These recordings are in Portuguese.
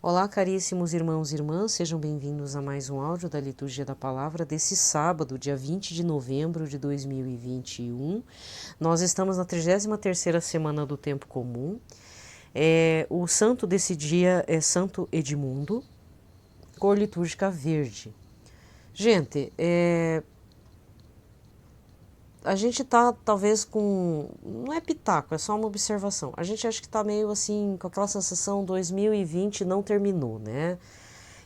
Olá, caríssimos irmãos e irmãs, sejam bem-vindos a mais um áudio da Liturgia da Palavra desse sábado, dia 20 de novembro de 2021. Nós estamos na 33ª semana do Tempo Comum. O santo desse dia é Santo Edmundo, cor litúrgica verde. Gente, a gente tá talvez com... Não é pitaco, é só uma observação. A gente acha que tá meio assim, com aquela sensação 2020 não terminou, né?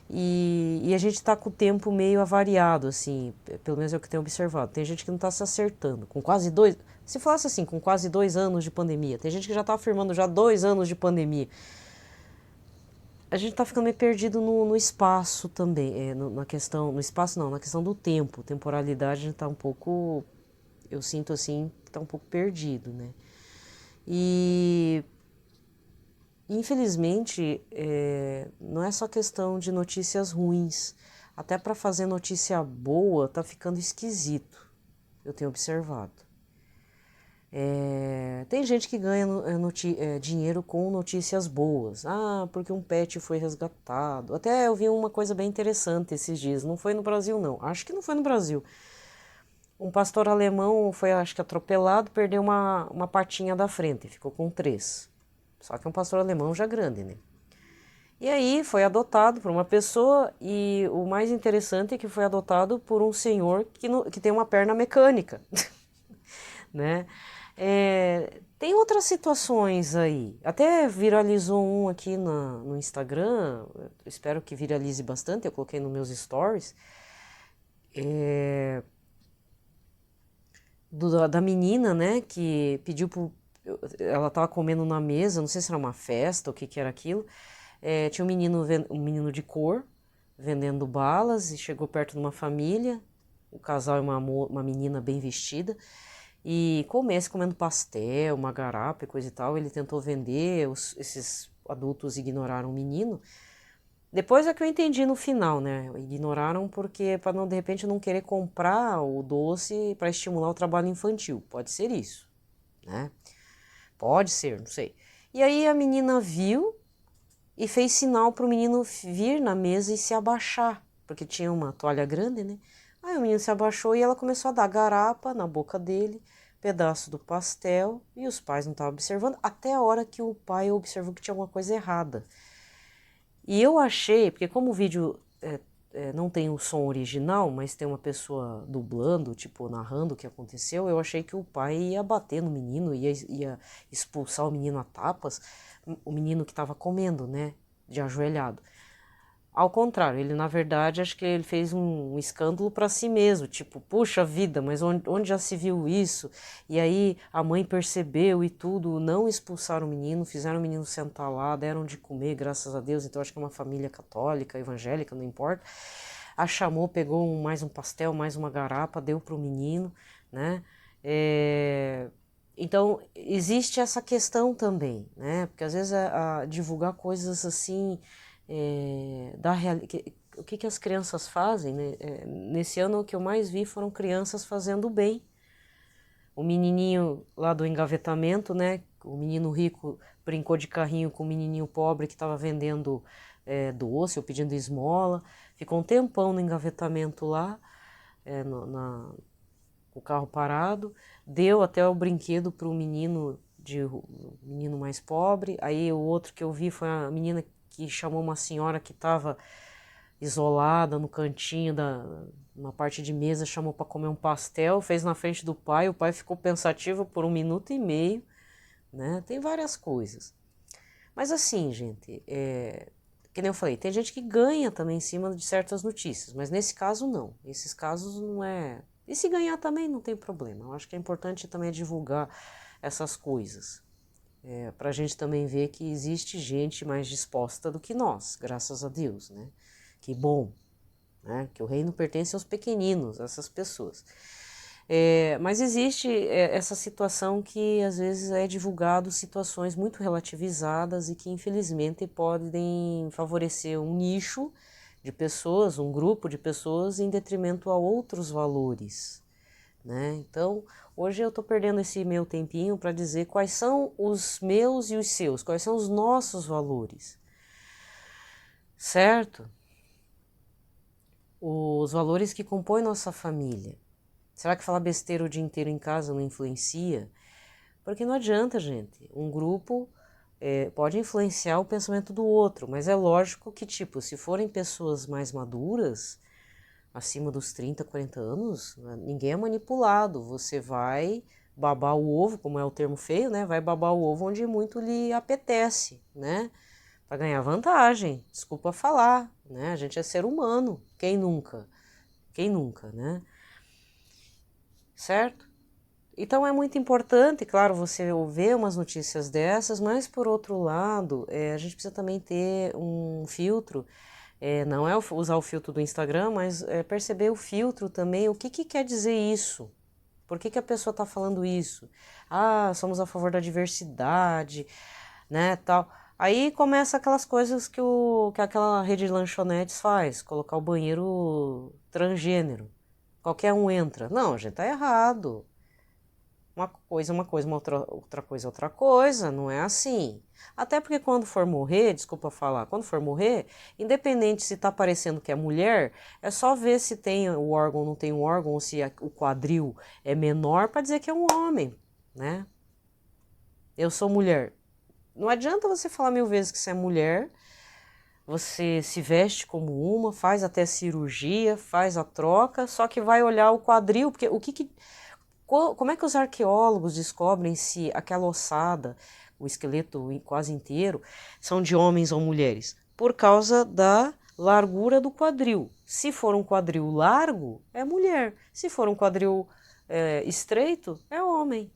E a gente está com o tempo meio avariado, assim, pelo menos é o que eu tenho observado. Tem gente que não está se acertando. Com quase dois. Se falasse assim, com quase 2 anos de pandemia, tem gente que já está afirmando já 2 anos de pandemia. A gente está ficando meio perdido no espaço também. Na questão. No espaço não, na questão do tempo. Temporalidade a gente está um pouco. Eu sinto assim que está um pouco perdido, né? E infelizmente, não é só questão de notícias ruins. Até para fazer notícia boa tá ficando esquisito, eu tenho observado. Tem gente que ganha dinheiro com notícias boas. Ah, porque um pet foi resgatado. Até eu vi uma coisa bem interessante esses dias. Não foi no Brasil, não. Acho que não foi no Brasil. Um pastor alemão foi, acho que, atropelado, perdeu uma patinha da frente, ficou com 3. Só que é um pastor alemão já grande, né? E aí foi adotado por uma pessoa e o mais interessante é que foi adotado por um senhor que tem uma perna mecânica, né? Tem outras situações aí. Até viralizou um aqui no Instagram, espero que viralize bastante, eu coloquei nos meus stories, da menina, né, que pediu pro... Ela estava comendo na mesa, não sei se era uma festa, o que que era aquilo. Tinha um menino de cor vendendo balas e chegou perto de uma família, o casal é uma menina bem vestida, e comendo pastel, uma garapa e coisa e tal. Ele tentou vender, esses adultos ignoraram o menino. Depois é que eu entendi no final, né? Ignoraram porque para não de repente não querer comprar o doce para estimular o trabalho infantil. Pode ser isso, né? Pode ser, não sei. E aí a menina viu e fez sinal para o menino vir na mesa e se abaixar, porque tinha uma toalha grande, né? Aí o menino se abaixou e ela começou a dar garapa na boca dele, pedaço do pastel, e os pais não estavam observando, até a hora que o pai observou que tinha alguma coisa errada. E eu achei, porque como o vídeo não tem o som original, mas tem uma pessoa dublando, tipo, narrando o que aconteceu, eu achei que o pai ia bater no menino, ia expulsar o menino a tapas, o menino que estava comendo, né, de ajoelhado. Ao contrário, ele na verdade acho que ele fez um escândalo para si mesmo, tipo, puxa vida, mas onde já se viu isso? E aí a mãe percebeu e tudo, não expulsaram o menino, fizeram o menino sentar lá, deram de comer, graças a Deus. Então acho que é uma família católica, evangélica, não importa. A chamou, pegou mais um pastel, mais uma garapa, deu para o menino, né? Então existe essa questão também, né? Porque às vezes divulgar coisas assim o que as crianças fazem, né? Nesse ano o que eu mais vi foram crianças fazendo bem. O menininho lá do engavetamento, né? O menino rico brincou de carrinho com o menininho pobre que estava vendendo doce ou pedindo esmola. Ficou um tempão no engavetamento lá, com o carro parado. Deu até o brinquedo para o menino mais pobre. Aí o outro que eu vi foi a menina que chamou uma senhora que estava isolada no cantinho uma parte de mesa, chamou para comer um pastel, fez na frente do pai, o pai ficou pensativo por 1 minuto e meio, né? Tem várias coisas. Mas assim, gente, que nem eu falei, tem gente que ganha também em cima de certas notícias, mas nesse caso não. Esses casos não é... E se ganhar também não tem problema. Eu acho que é importante também divulgar essas coisas. Para a gente também ver que existe gente mais disposta do que nós, graças a Deus, né? Que bom, né? Que o reino pertence aos pequeninos, essas pessoas. Mas existe essa situação que às vezes é divulgado situações muito relativizadas e que infelizmente podem favorecer um nicho de pessoas, um grupo de pessoas em detrimento a outros valores, né? Então, hoje eu estou perdendo esse meu tempinho para dizer quais são os meus e os seus, quais são os nossos valores. certo? Os valores que compõem nossa família. Será que falar besteira o dia inteiro em casa não influencia? Porque não adianta, gente. Um grupo pode influenciar o pensamento do outro, mas é lógico que, tipo, se forem pessoas mais maduras, acima dos 30, 40 anos, ninguém é manipulado. Você vai babar o ovo, como é o termo feio, né? Vai babar o ovo onde muito lhe apetece, né? Para ganhar vantagem. Desculpa falar, né? A gente é ser humano. Quem nunca? Quem nunca, né? Certo? Então é muito importante, claro, você ouvir umas notícias dessas, mas por outro lado, a gente precisa também ter um filtro, não é usar o filtro do Instagram, mas perceber o filtro também, o que que quer dizer isso? Por que que a pessoa está falando isso? Ah, somos a favor da diversidade, né, tal. Aí começa aquelas coisas que aquela rede de lanchonetes faz, colocar o banheiro transgênero. Qualquer um entra. Não, gente, tá errado. Uma coisa, outra coisa, não é assim. Até porque quando for morrer, desculpa falar, quando for morrer, independente se tá parecendo que é mulher, é só ver se tem o órgão ou não tem o órgão, ou se o quadril é menor para dizer que é um homem, né? Eu sou mulher. Não adianta você falar 1000 vezes que você é mulher, você se veste como uma, faz até cirurgia, faz a troca, só que vai olhar o quadril, porque como é que os arqueólogos descobrem se aquela ossada, o esqueleto quase inteiro, são de homens ou mulheres? Por causa da largura do quadril. Se for um quadril largo, é mulher. Se for um quadril estreito, é homem.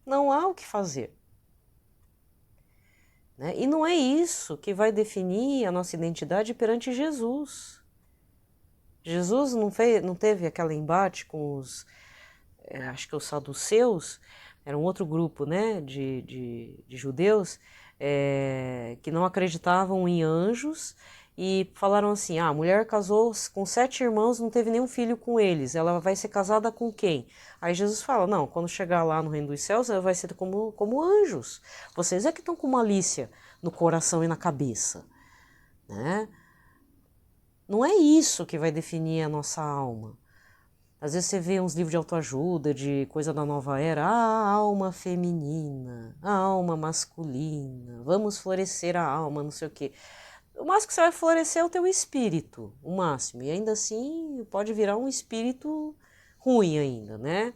Não há o que fazer. Né? E não é isso que vai definir a nossa identidade perante Jesus. Jesus não teve aquele embate com acho que os saduceus, era um outro grupo, né, de judeus, que não acreditavam em anjos e falaram assim, a mulher casou com 7 irmãos, não teve nenhum filho com eles, ela vai ser casada com quem? Aí Jesus fala, não, quando chegar lá no reino dos céus, ela vai ser como anjos. Vocês é que estão com malícia no coração e na cabeça, né? Não é isso que vai definir a nossa alma. Às vezes você vê uns livros de autoajuda, de coisa da nova era, a alma feminina, a alma masculina, vamos florescer a alma, não sei o quê. O máximo que você vai florescer é o teu espírito, o máximo. E ainda assim pode virar um espírito ruim ainda, né?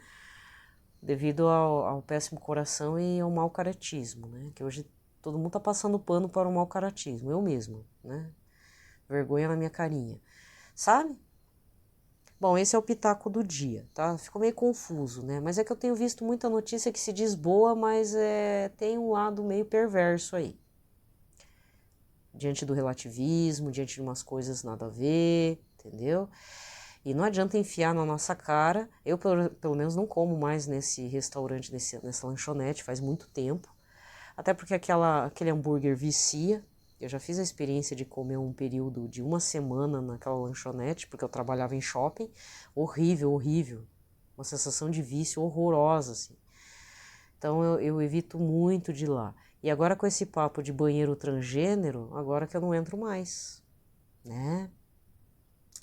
Devido ao péssimo coração e ao mau caratismo, né? Que hoje todo mundo tá passando pano para o mau caratismo, eu mesma, né? Vergonha na minha carinha, sabe? Bom, esse é o pitaco do dia, tá? Ficou meio confuso, né? Mas é que eu tenho visto muita notícia que se diz boa, mas tem um lado meio perverso aí. Diante do relativismo, diante de umas coisas nada a ver, entendeu? E não adianta enfiar na nossa cara. Eu, pelo menos, não como mais nesse restaurante, nessa lanchonete, faz muito tempo. Até porque aquele hambúrguer vicia. Eu já fiz a experiência de comer um período de 1 semana naquela lanchonete, porque eu trabalhava em shopping. Horrível, horrível. Uma sensação de vício horrorosa, assim. Então eu evito muito de ir lá. E agora com esse papo de banheiro transgênero, agora que eu não entro mais, né?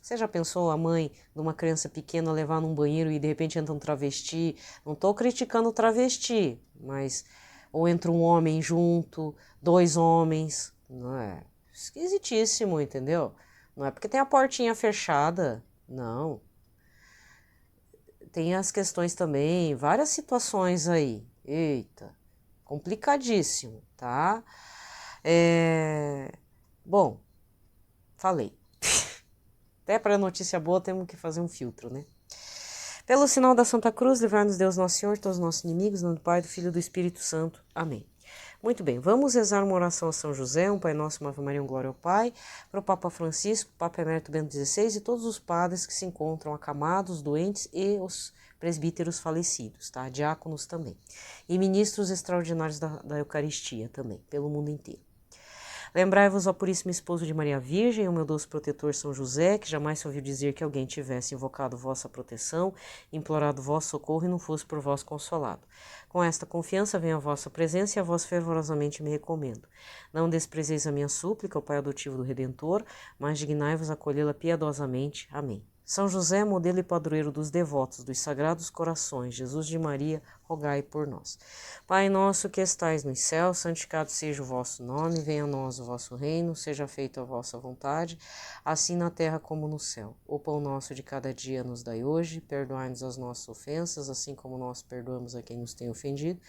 Você já pensou a mãe de uma criança pequena levar num banheiro e de repente entra um travesti? Não estou criticando o travesti, mas ou entra um homem junto, 2 homens, não é? Esquisitíssimo, entendeu? Não é porque tem a portinha fechada, não. Tem as questões também, várias situações aí. Eita, complicadíssimo, tá? Bom, falei. Até para notícia boa temos que fazer um filtro, né? Pelo sinal da Santa Cruz, livrar-nos Deus Nosso Senhor, todos os nossos inimigos, em nome do Pai, do Filho e do Espírito Santo. Amém. Muito bem, vamos rezar uma oração a São José, um Pai Nosso, uma Ave Maria, um Glória ao Pai, para o Papa Francisco, Papa Emérito Bento XVI e todos os padres que se encontram acamados, doentes e os presbíteros falecidos, tá? Diáconos também. E ministros extraordinários da Eucaristia também, pelo mundo inteiro. Lembrai-vos, ó Puríssimo Esposo de Maria Virgem, o meu doce protetor São José, que jamais se ouviu dizer que alguém tivesse invocado vossa proteção, implorado vosso socorro e não fosse por vós consolado. Com esta confiança venho à vossa presença e a vós fervorosamente me recomendo. Não desprezeis a minha súplica, ó Pai adotivo do Redentor, mas dignai-vos acolhê-la piedosamente. Amém. São José, modelo e padroeiro dos devotos dos Sagrados Corações, Jesus de Maria, rogai por nós. Pai nosso que estais nos céus, santificado seja o vosso nome, venha a nós o vosso reino, seja feita a vossa vontade, assim na terra como no céu. O pão nosso de cada dia nos dai hoje, perdoai-nos as nossas ofensas, assim como nós perdoamos a quem nos tem ofendido.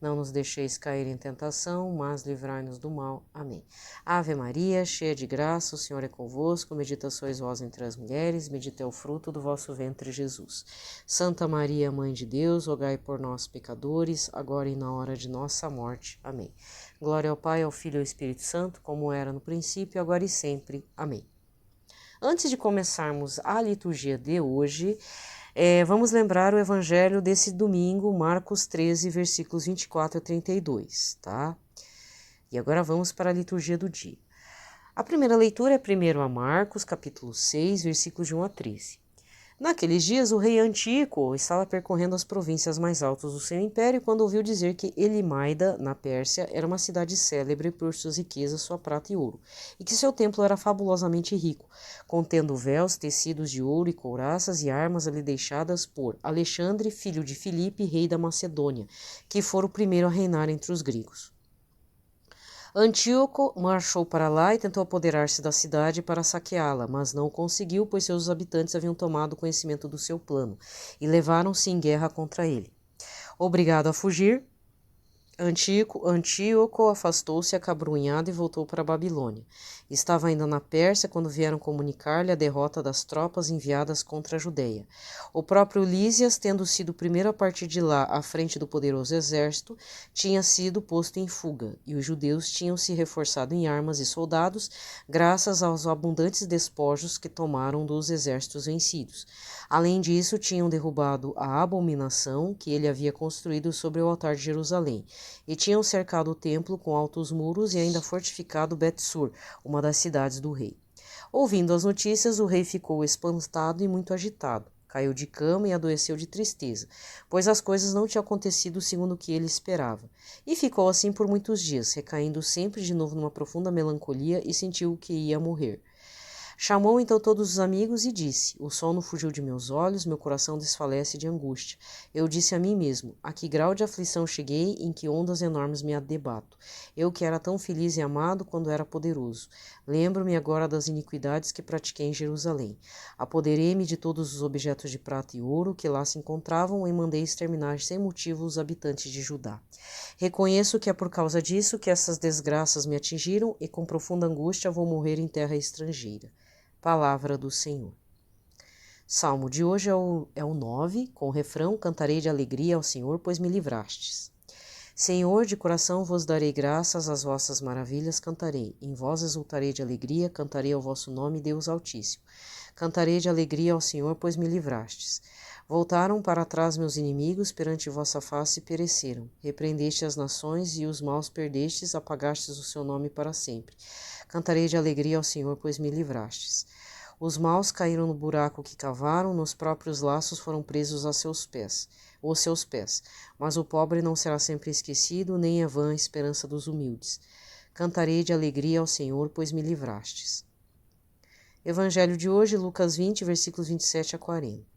Não nos deixeis cair em tentação, mas livrai-nos do mal. Amém. Ave Maria, cheia de graça, o Senhor é convosco, bendita sois vós entre as mulheres, bendito é o fruto do vosso ventre, Jesus. Santa Maria, Mãe de Deus, rogai por nós, pecadores, agora e na hora de nossa morte. Amém. Glória ao Pai, ao Filho e ao Espírito Santo, como era no princípio, agora e sempre. Amém. Antes de começarmos a liturgia de hoje, vamos lembrar o evangelho desse domingo, Marcos 13, versículos 24 a 32, tá? E agora vamos para a liturgia do dia. A primeira leitura é primeiro a Marcos, capítulo 6, versículos de 1 a 13. Naqueles dias, o rei Antíoco estava percorrendo as províncias mais altas do seu império quando ouviu dizer que Elimaida, na Pérsia, era uma cidade célebre por suas riquezas, sua prata e ouro, e que seu templo era fabulosamente rico, contendo véus, tecidos de ouro e couraças e armas ali deixadas por Alexandre, filho de Filipe, rei da Macedônia, que fora o primeiro a reinar entre os gregos. Antíoco marchou para lá e tentou apoderar-se da cidade para saqueá-la, mas não conseguiu, pois seus habitantes haviam tomado conhecimento do seu plano e levaram-se em guerra contra ele. Obrigado a fugir, Antíoco afastou-se acabrunhado e voltou para a Babilônia. Estava ainda na Pérsia quando vieram comunicar-lhe a derrota das tropas enviadas contra a Judéia. O próprio Lísias, tendo sido o primeiro a partir de lá à frente do poderoso exército, tinha sido posto em fuga, e os judeus tinham se reforçado em armas e soldados, graças aos abundantes despojos que tomaram dos exércitos vencidos. Além disso, tinham derrubado a abominação que ele havia construído sobre o altar de Jerusalém, e tinham cercado o templo com altos muros e ainda fortificado Bet-sur, uma das cidades do rei. Ouvindo as notícias, o rei ficou espantado e muito agitado. Caiu de cama e adoeceu de tristeza, pois as coisas não tinham acontecido segundo o que ele esperava. E ficou assim por muitos dias, recaindo sempre de novo numa profunda melancolia e sentiu que ia morrer. Chamou então todos os amigos e disse: O sono fugiu de meus olhos, meu coração desfalece de angústia. Eu disse a mim mesmo: a que grau de aflição cheguei, em que ondas enormes me debato. Eu que era tão feliz e amado quando era poderoso. Lembro-me agora das iniquidades que pratiquei em Jerusalém. Apoderei-me de todos os objetos de prata e ouro que lá se encontravam e mandei exterminar sem motivo os habitantes de Judá. Reconheço que é por causa disso que essas desgraças me atingiram e com profunda angústia vou morrer em terra estrangeira. Palavra do Senhor. Salmo de hoje é o 9, com o refrão: Cantarei de alegria ao Senhor, pois me livrastes. Senhor, de coração vos darei graças, às vossas maravilhas cantarei. Em vós exultarei de alegria, cantarei ao vosso nome, Deus Altíssimo. Cantarei de alegria ao Senhor, pois me livrastes. Voltaram para trás meus inimigos, perante vossa face pereceram. Repreendeste as nações e os maus perdestes, apagastes o seu nome para sempre. Cantarei de alegria ao Senhor, pois me livrastes. Os maus caíram no buraco que cavaram, nos próprios laços foram presos os seus pés. Mas o pobre não será sempre esquecido, nem é vã a esperança dos humildes. Cantarei de alegria ao Senhor, pois me livrastes. Evangelho de hoje, Lucas 20, versículos 27 a 40.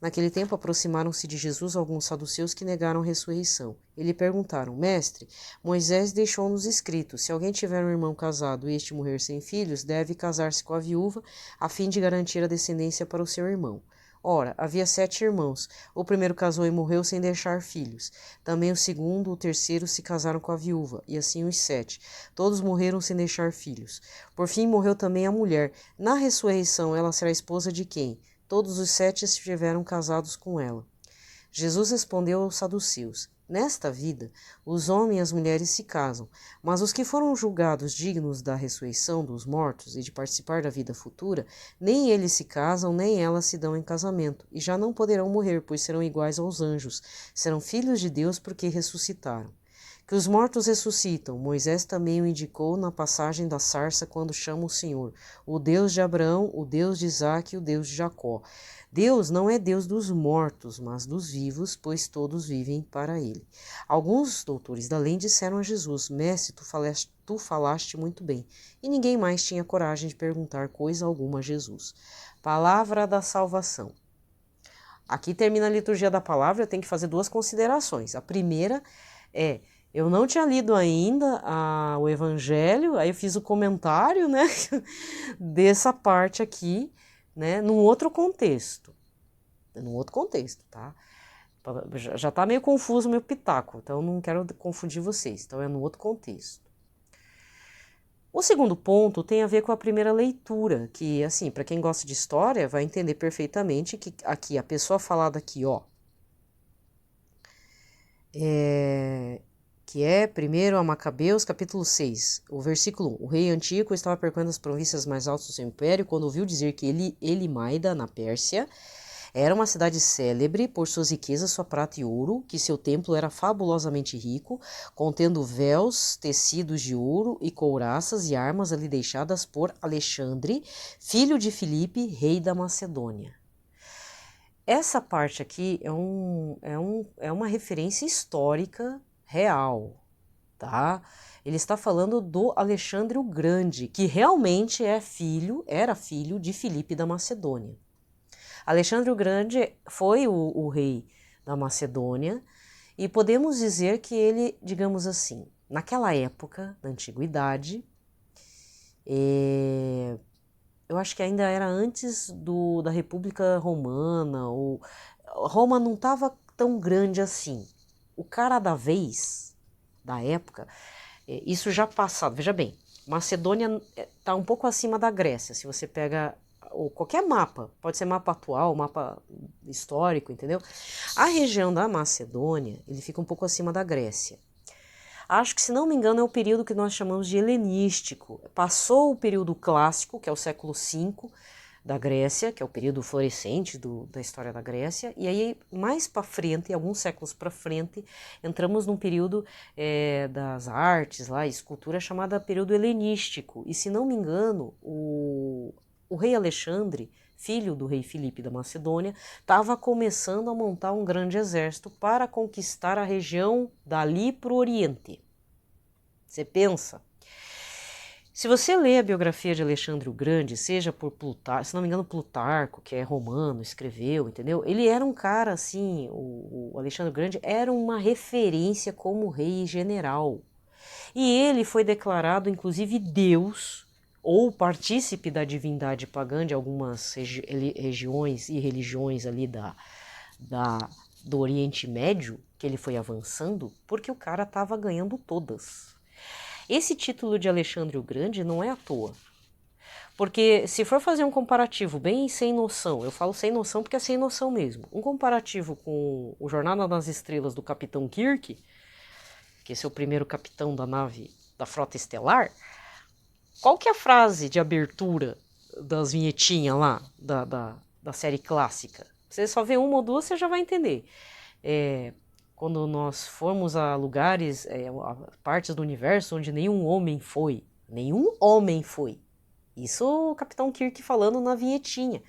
Naquele tempo aproximaram-se de Jesus alguns saduceus que negaram a ressurreição. E lhe perguntaram: Mestre, Moisés deixou-nos escrito: se alguém tiver um irmão casado e este morrer sem filhos, deve casar-se com a viúva, a fim de garantir a descendência para o seu irmão. Ora, havia 7 irmãos. O primeiro casou e morreu sem deixar filhos. Também o segundo e o terceiro se casaram com a viúva, e assim os 7. Todos morreram sem deixar filhos. Por fim morreu também a mulher. Na ressurreição ela será esposa de quem? Todos os 7 estiveram casados com ela. Jesus respondeu aos saduceus: Nesta vida, os homens e as mulheres se casam, mas os que foram julgados dignos da ressurreição dos mortos e de participar da vida futura, nem eles se casam, nem elas se dão em casamento, e já não poderão morrer, pois serão iguais aos anjos, serão filhos de Deus porque ressuscitaram. que os mortos ressuscitam. Moisés também o indicou na passagem da sarça quando chama o Senhor, o Deus de Abraão, o Deus de Isaque e o Deus de Jacó. Deus não é Deus dos mortos, mas dos vivos, pois todos vivem para ele. Alguns doutores da lei disseram a Jesus, Mestre, tu falaste muito bem. E ninguém mais tinha coragem de perguntar coisa alguma a Jesus. Palavra da salvação. Aqui termina a liturgia da palavra, eu tenho que fazer duas considerações. A primeira é, eu não tinha lido ainda o Evangelho, aí eu fiz o comentário, né, dessa parte aqui, né, num outro contexto, tá? Já tá meio confuso o meu pitaco, então não quero confundir vocês, então é num outro contexto. O segundo ponto tem a ver com a primeira leitura, que, assim, para quem gosta de história, vai entender perfeitamente que aqui, a pessoa falada aqui, ó, que é primeiro a Macabeus, capítulo 6, o versículo 1. O rei Antíoco estava percorrendo as províncias mais altas do seu império quando ouviu dizer que Elimaida, na Pérsia, era uma cidade célebre por suas riquezas, sua prata e ouro, que seu templo era fabulosamente rico, contendo véus, tecidos de ouro e couraças e armas ali deixadas por Alexandre, filho de Filipe, rei da Macedônia. Essa parte aqui é uma referência histórica real, tá? Ele está falando do Alexandre o Grande, que realmente era filho de Filipe da Macedônia. Alexandre o Grande foi o rei da Macedônia e podemos dizer que ele, digamos assim, naquela época, na antiguidade, eu acho que ainda era antes da República Romana, Roma não estava tão grande assim. O cara da vez, da época, isso já passado, veja bem, Macedônia está um pouco acima da Grécia, se você pega ou qualquer mapa, pode ser mapa atual, mapa histórico, entendeu? A região da Macedônia, ele fica um pouco acima da Grécia. Acho que, se não me engano, é o período que nós chamamos de helenístico. Passou o período clássico, que é o século V da Grécia, que é o período florescente da história da Grécia, e aí mais para frente, alguns séculos para frente, entramos num período das artes, lá, escultura, chamada período helenístico. E, se não me engano, o rei Alexandre, filho do rei Filipe da Macedônia, estava começando a montar um grande exército para conquistar a região dali para o Oriente. Você pensa? Se você lê a biografia de Alexandre o Grande, seja por Plutarco, se não me engano Plutarco, que é romano, escreveu, entendeu? Ele era um cara assim, o Alexandre o Grande era uma referência como rei e general. E ele foi declarado, inclusive, Deus, ou partícipe da divindade pagã de algumas regiões e religiões ali do Oriente Médio, que ele foi avançando, porque o cara estava ganhando todas. Esse título de Alexandre o Grande não é à toa. Porque se for fazer um comparativo bem sem noção, eu falo sem noção porque é sem noção mesmo, um comparativo com o Jornada nas Estrelas do Capitão Kirk, que esse é o primeiro capitão da nave da Frota Estelar, qual que é a frase de abertura das vinhetinhas lá, da série clássica? Você só vê uma ou duas, você já vai entender. Quando nós formos a lugares, a partes do universo onde nenhum homem foi. Nenhum homem foi. Isso o Capitão Kirk falando na vinhetinha.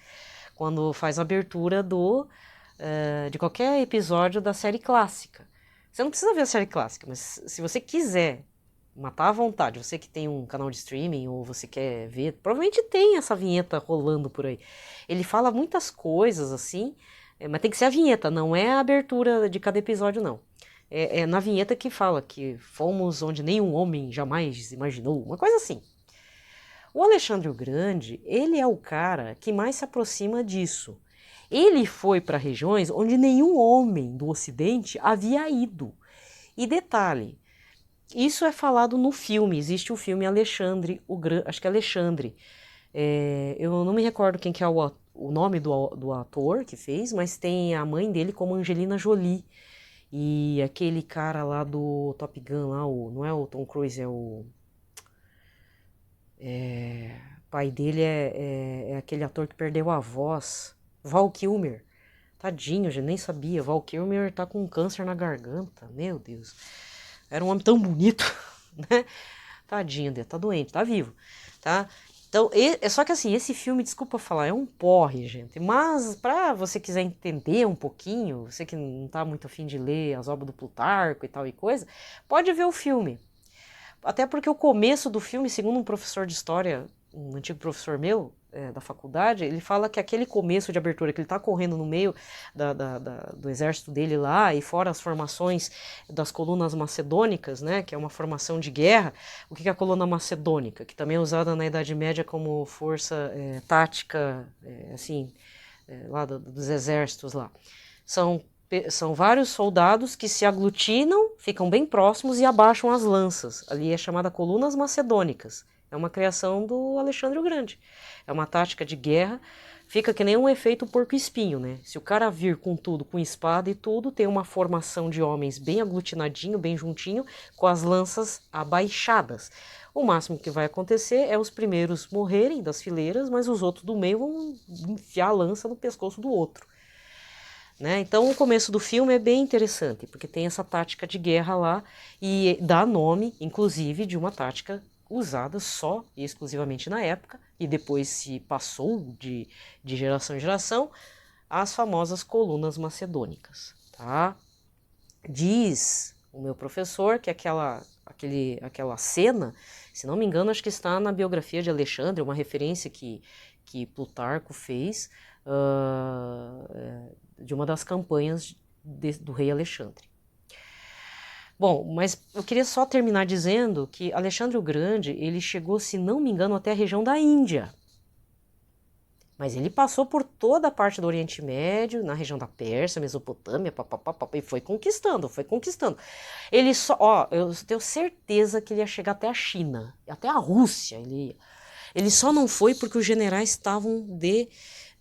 Quando faz a abertura de qualquer episódio da série clássica. Você não precisa ver a série clássica, mas se você quiser matar à vontade, você que tem um canal de streaming ou você quer ver, provavelmente tem essa vinheta rolando por aí. Ele fala muitas coisas assim, mas tem que ser a vinheta, não é a abertura de cada episódio, não. É na vinheta que fala que fomos onde nenhum homem jamais imaginou, uma coisa assim. O Alexandre o Grande, ele é o cara que mais se aproxima disso. Ele foi para regiões onde nenhum homem do Ocidente havia ido. E detalhe, isso é falado no filme, existe o filme Alexandre, acho que é Alexandre. Eu não me recordo quem que é o nome do ator que fez, mas tem a mãe dele como Angelina Jolie. E aquele cara lá do Top Gun, lá, não é o Tom Cruise, é o pai dele é aquele ator que perdeu a voz, Val Kilmer. Tadinho, eu já nem sabia, Val Kilmer tá com câncer na garganta, meu Deus. Era um homem tão bonito, né? Tadinho dele, tá doente, tá vivo, tá? Então, só que assim, esse filme, desculpa falar, é um porre, gente. Mas pra você quiser entender um pouquinho, você que não tá muito afim de ler as obras do Plutarco e tal e coisa, pode ver o filme. Até porque o começo do filme, segundo um professor de história, um antigo professor meu, da faculdade, ele fala que aquele começo de abertura, que ele tá correndo no meio do exército dele lá, e fora as formações das colunas macedônicas, né, que é uma formação de guerra. O que é a coluna macedônica? Que também é usada na Idade Média como força tática, assim, lá dos exércitos lá. São vários soldados que se aglutinam, ficam bem próximos e abaixam as lanças. Ali é chamada colunas macedônicas. É uma criação do Alexandre o Grande. É uma tática de guerra. Fica que nem um efeito porco-espinho, né? Se o cara vir com tudo, com espada e tudo, tem uma formação de homens bem aglutinadinho, bem juntinho, com as lanças abaixadas. O máximo que vai acontecer é os primeiros morrerem das fileiras, mas os outros do meio vão enfiar a lança no pescoço do outro. Né? Então o começo do filme é bem interessante, porque tem essa tática de guerra lá e dá nome, inclusive, de uma tática usada só e exclusivamente na época, e depois se passou de geração em geração, as famosas colunas macedônicas. Tá? Diz o meu professor que aquela cena, se não me engano, acho que está na biografia de Alexandre, uma referência que Plutarco fez de uma das campanhas do rei Alexandre. Bom, mas eu queria só terminar dizendo que Alexandre o Grande, ele chegou, se não me engano, até a região da Índia. Mas ele passou por toda a parte do Oriente Médio, na região da Pérsia, Mesopotâmia, e foi conquistando. Ele só, eu tenho certeza que ele ia chegar até a China, até a Rússia ele ia. Ele só não foi porque os generais estavam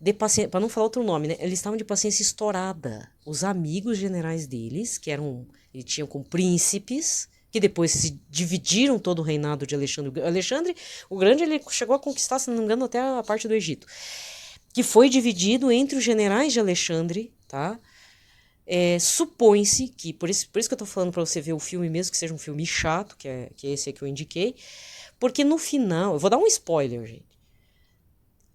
de paciência, para não falar outro nome, né? Eles estavam de paciência estourada. Os amigos generais deles, que eles tinham como príncipes, que depois se dividiram todo o reinado de Alexandre. Alexandre o Grande, ele chegou a conquistar, se não me engano, até a parte do Egito, que foi dividido entre os generais de Alexandre, tá? Supõe-se que, por isso que eu tô falando para você ver o filme, mesmo que seja um filme chato, que é esse que eu indiquei, porque no final, eu vou dar um spoiler, gente.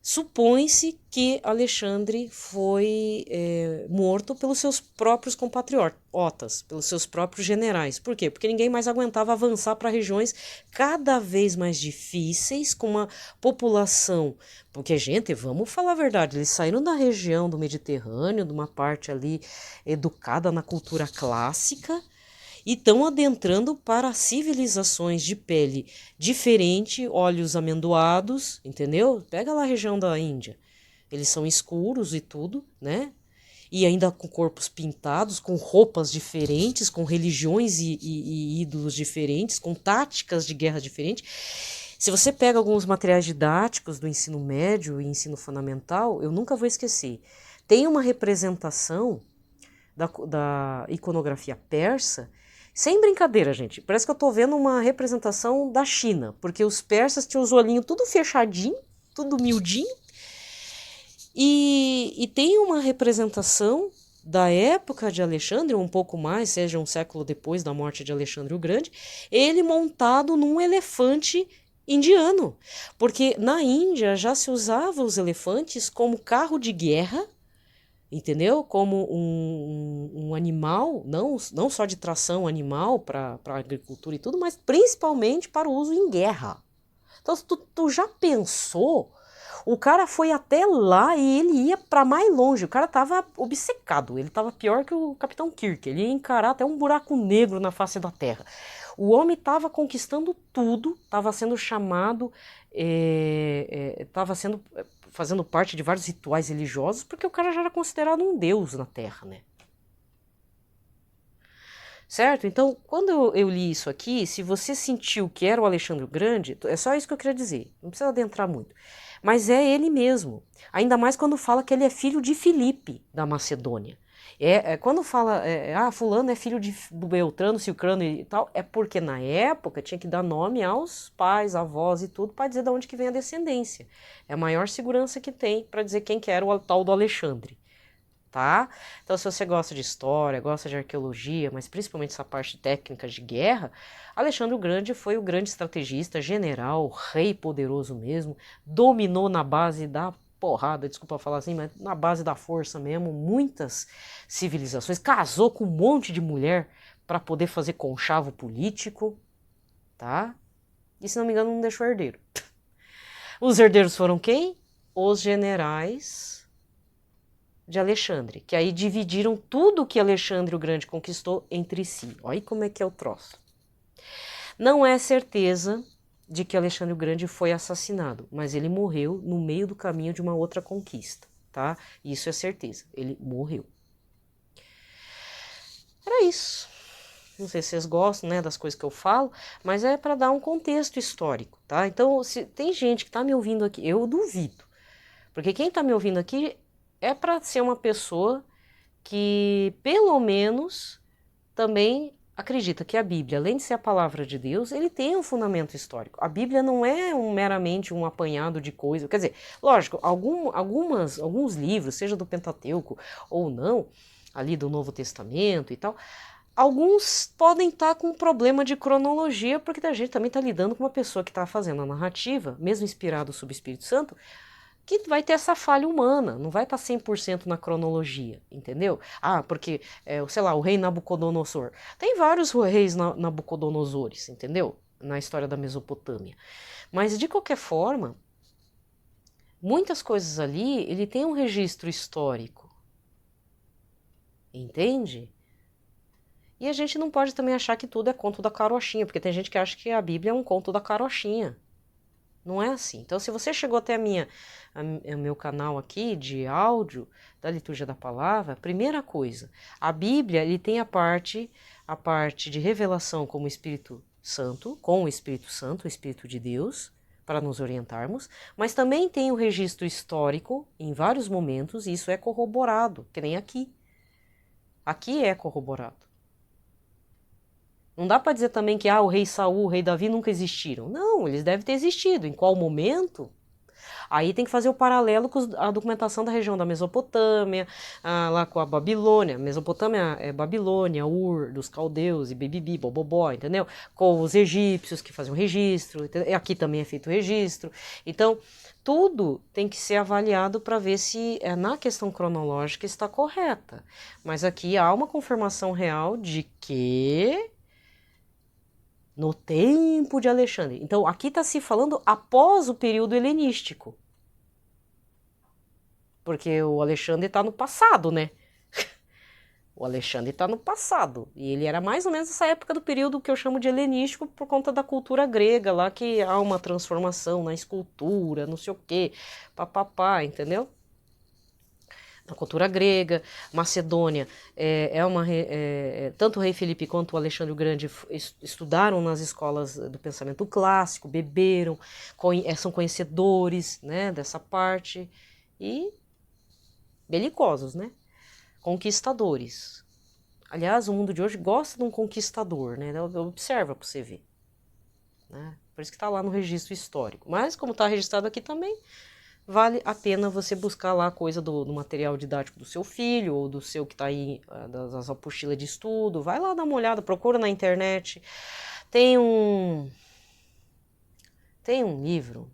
Supõe-se que Alexandre foi morto pelos seus próprios compatriotas, pelos seus próprios generais. Por quê? Porque ninguém mais aguentava avançar para regiões cada vez mais difíceis, com uma população. Porque, gente, vamos falar a verdade, eles saíram da região do Mediterrâneo, de uma parte ali educada na cultura clássica, e estão adentrando para civilizações de pele diferente, olhos amendoados, entendeu? Pega lá a região da Índia. Eles são escuros e tudo, né? E ainda com corpos pintados, com roupas diferentes, com religiões e ídolos diferentes, com táticas de guerra diferentes. Se você pega alguns materiais didáticos do ensino médio e ensino fundamental, eu nunca vou esquecer. Tem uma representação da iconografia persa. Sem brincadeira, gente, parece que eu tô vendo uma representação da China, porque os persas tinham os olhinhos tudo fechadinho, tudo miudinho, e tem uma representação da época de Alexandre, um pouco mais, seja um século depois da morte de Alexandre o Grande, ele montado num elefante indiano, porque na Índia já se usava os elefantes como carro de guerra, entendeu? Como um animal, não só de tração animal para agricultura e tudo, mas principalmente para o uso em guerra. Então, tu já pensou? O cara foi até lá e ele ia para mais longe. O cara tava obcecado, ele tava pior que o Capitão Kirk. Ele ia encarar até um buraco negro na face da Terra. O homem estava conquistando tudo, estava sendo chamado, estava sendo fazendo parte de vários rituais religiosos, porque o cara já era considerado um deus na Terra, né? Certo? Então, quando eu li isso aqui, se você sentiu que era o Alexandre o Grande, é só isso que eu queria dizer, não precisa adentrar muito. Mas é ele mesmo, ainda mais quando fala que ele é filho de Filipe, da Macedônia. Quando fala, fulano é filho do Beltrano, Cicrano e tal, é porque na época tinha que dar nome aos pais, avós e tudo, para dizer de onde que vem a descendência. É a maior segurança que tem para dizer quem que era o tal do Alexandre. tá? Então, se você gosta de história, gosta de arqueologia, mas principalmente essa parte técnica de guerra, Alexandre o Grande foi o grande estrategista, general, rei poderoso mesmo, dominou na base da porrada, desculpa falar assim, mas na base da força mesmo, muitas civilizações, casou com um monte de mulher para poder fazer conchavo político, tá? E se não me engano não deixou herdeiro. Os herdeiros foram quem? Os generais de Alexandre, que aí dividiram tudo que Alexandre o Grande conquistou entre si. Olha como é que é o troço. Não é certeza de que Alexandre o Grande foi assassinado, mas ele morreu no meio do caminho de uma outra conquista, tá? Isso é certeza, ele morreu. Era isso. Não sei se vocês gostam, né, das coisas que eu falo, mas é para dar um contexto histórico, tá? Então, se tem gente que está me ouvindo aqui, eu duvido, porque quem está me ouvindo aqui é para ser uma pessoa que, pelo menos, também acredita que a Bíblia, além de ser a palavra de Deus, ele tem um fundamento histórico. A Bíblia não é meramente um apanhado de coisas. Quer dizer, lógico, alguns livros, seja do Pentateuco ou não, ali do Novo Testamento e tal, alguns podem estar com um problema de cronologia, porque a gente também está lidando com uma pessoa que está fazendo a narrativa, mesmo inspirado sob o Espírito Santo, que vai ter essa falha humana, não vai estar 100% na cronologia, entendeu? Ah, porque, sei lá, o rei Nabucodonosor. Tem vários reis Nabucodonosores, entendeu? Na história da Mesopotâmia. Mas, de qualquer forma, muitas coisas ali, ele tem um registro histórico. Entende? E a gente não pode também achar que tudo é conto da carochinha, porque tem gente que acha que a Bíblia é um conto da carochinha. Não é assim. Então, se você chegou até o meu canal aqui de áudio da Liturgia da Palavra, primeira coisa, a Bíblia ele tem a parte de revelação como Espírito Santo, com o Espírito Santo, o Espírito de Deus, para nos orientarmos, mas também tem o registro histórico em vários momentos, e isso é corroborado, que nem aqui. Aqui é corroborado. Não dá para dizer também que o rei Saul, o rei Davi nunca existiram. Não, eles devem ter existido. Em qual momento? Aí tem que fazer o paralelo com a documentação da região da Mesopotâmia, lá com a Babilônia. Mesopotâmia é Babilônia, Ur, dos caldeus e bibibi, bobobó, entendeu? Com os egípcios que faziam registro. Aqui também é feito registro. Então, tudo tem que ser avaliado para ver se na questão cronológica está correta. Mas aqui há uma confirmação real de que no tempo de Alexandre. Então, aqui está se falando após o período helenístico. Porque o Alexandre está no passado, né? O Alexandre está no passado. E ele era mais ou menos essa época do período que eu chamo de helenístico por conta da cultura grega, lá que há uma transformação na escultura, não sei o quê, papapá, entendeu? Na cultura grega, Macedônia, tanto o rei Filipe quanto o Alexandre o Grande estudaram nas escolas do pensamento clássico, beberam, são conhecedores, né, dessa parte, e belicosos, né, conquistadores. Aliás, o mundo de hoje gosta de um conquistador, né, observa para você ver, né, por isso que está lá no registro histórico, mas como está registrado aqui também, vale a pena você buscar lá a coisa do material didático do seu filho, ou do seu que está aí, das apostilas de estudo, vai lá dar uma olhada, procura na internet. Tem um livro,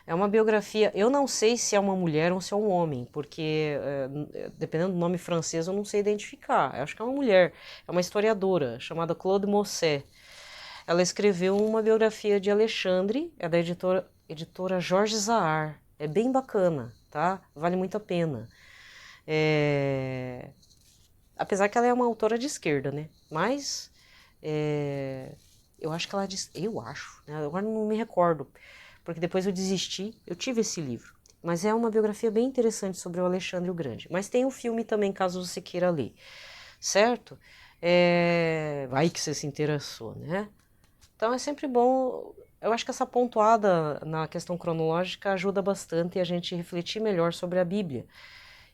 é uma biografia, eu não sei se é uma mulher ou se é um homem, porque dependendo do nome francês eu não sei identificar, eu acho que é uma mulher, é uma historiadora, chamada Claude Mousset. Ela escreveu uma biografia de Alexandre, é da editora Jorge Zahar. É bem bacana, tá? Vale muito a pena. Apesar que ela é uma autora de esquerda, né? Mas eu acho que ela diz. Eu acho, né? Agora não me recordo, porque depois eu desisti. Eu tive esse livro. Mas é uma biografia bem interessante sobre o Alexandre o Grande. Mas tem um filme também, caso você queira ler. Certo? Vai que você se interessou, né? Então é sempre bom, eu acho que essa pontuada na questão cronológica ajuda bastante a gente refletir melhor sobre a Bíblia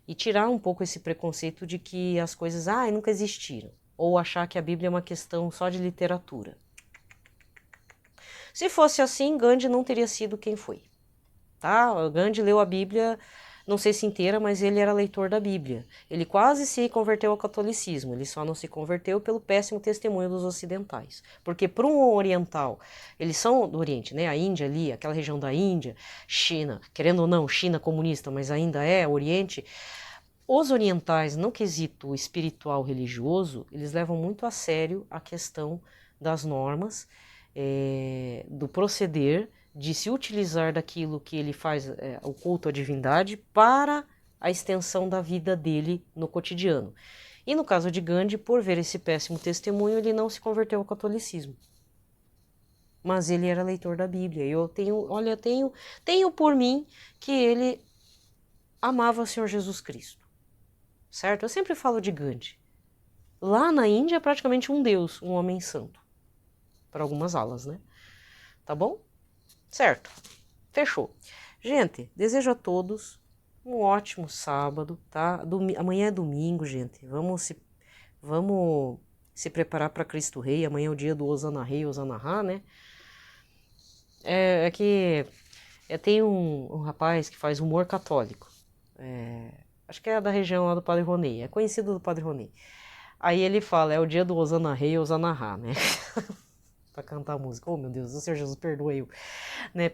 e tirar um pouco esse preconceito de que as coisas nunca existiram, ou achar que a Bíblia é uma questão só de literatura. Se fosse assim, Gandhi não teria sido quem foi, tá? Gandhi leu a Bíblia não sei se inteira, mas ele era leitor da Bíblia. Ele quase se converteu ao catolicismo, ele só não se converteu pelo péssimo testemunho dos ocidentais. Porque para um oriental, eles são do Oriente, né? A Índia ali, aquela região da Índia, China, querendo ou não, China comunista, mas ainda é Oriente. Os orientais, no quesito espiritual religioso, eles levam muito a sério a questão das normas, do proceder, de se utilizar daquilo que ele faz, o culto à divindade, para a extensão da vida dele no cotidiano. E no caso de Gandhi, por ver esse péssimo testemunho, ele não se converteu ao catolicismo. Mas ele era leitor da Bíblia. Eu tenho por mim que ele amava o Senhor Jesus Cristo. Certo? Eu sempre falo de Gandhi. Lá na Índia é praticamente um deus, um homem santo. Para algumas alas, né? Tá bom? Certo. Fechou. Gente, desejo a todos um ótimo sábado, tá? Amanhã é domingo, gente. Vamos se preparar para Cristo Rei. Amanhã é o dia do Osana Rei, Osana Ra, né? É que tem um rapaz que faz humor católico. Acho que é da região lá do Padre Ronei. É conhecido do Padre Ronei. Aí ele fala, é o dia do Osana Rei, Osana Ra, né? Pra cantar a música. Oh, meu Deus, o Senhor Jesus, perdoa eu. Né?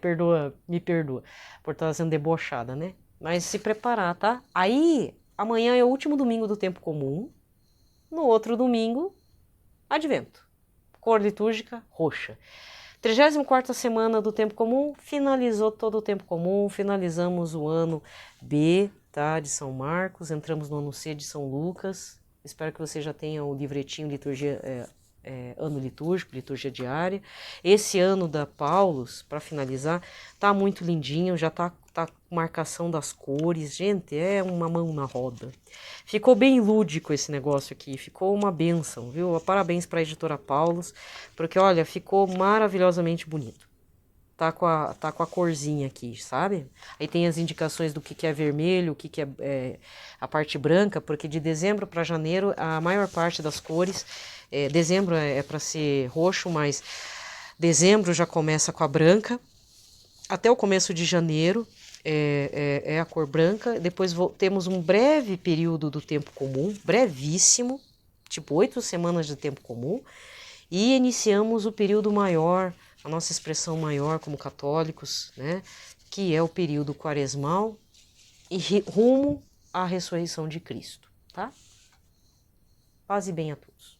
Me perdoa por estar sendo debochada, né? Mas se preparar, tá? Aí, amanhã é o último domingo do tempo comum. No outro domingo, advento. Cor litúrgica, roxa. 34ª semana do tempo comum, finalizou todo o tempo comum, finalizamos o ano B, tá, de São Marcos, entramos no ano C de São Lucas. Espero que você já tenha o livretinho liturgia, ano litúrgico, liturgia diária. Esse ano da Paulus, para finalizar, tá muito lindinho, já tá com marcação das cores. Gente, é uma mão na roda. Ficou bem lúdico esse negócio aqui, ficou uma benção, viu? Parabéns para a editora Paulus, porque olha, ficou maravilhosamente bonito. Tá com a corzinha aqui, sabe? Aí tem as indicações do que é vermelho, o que é a parte branca, porque de dezembro para janeiro a maior parte das cores, dezembro é para ser roxo, mas dezembro já começa com a branca, até o começo de janeiro é a cor branca, depois temos um breve período do tempo comum, brevíssimo, tipo 8 semanas de tempo comum, e iniciamos o período maior, a nossa expressão maior como católicos, né, que é o período quaresmal e rumo à ressurreição de Cristo, tá? Paz e bem a todos.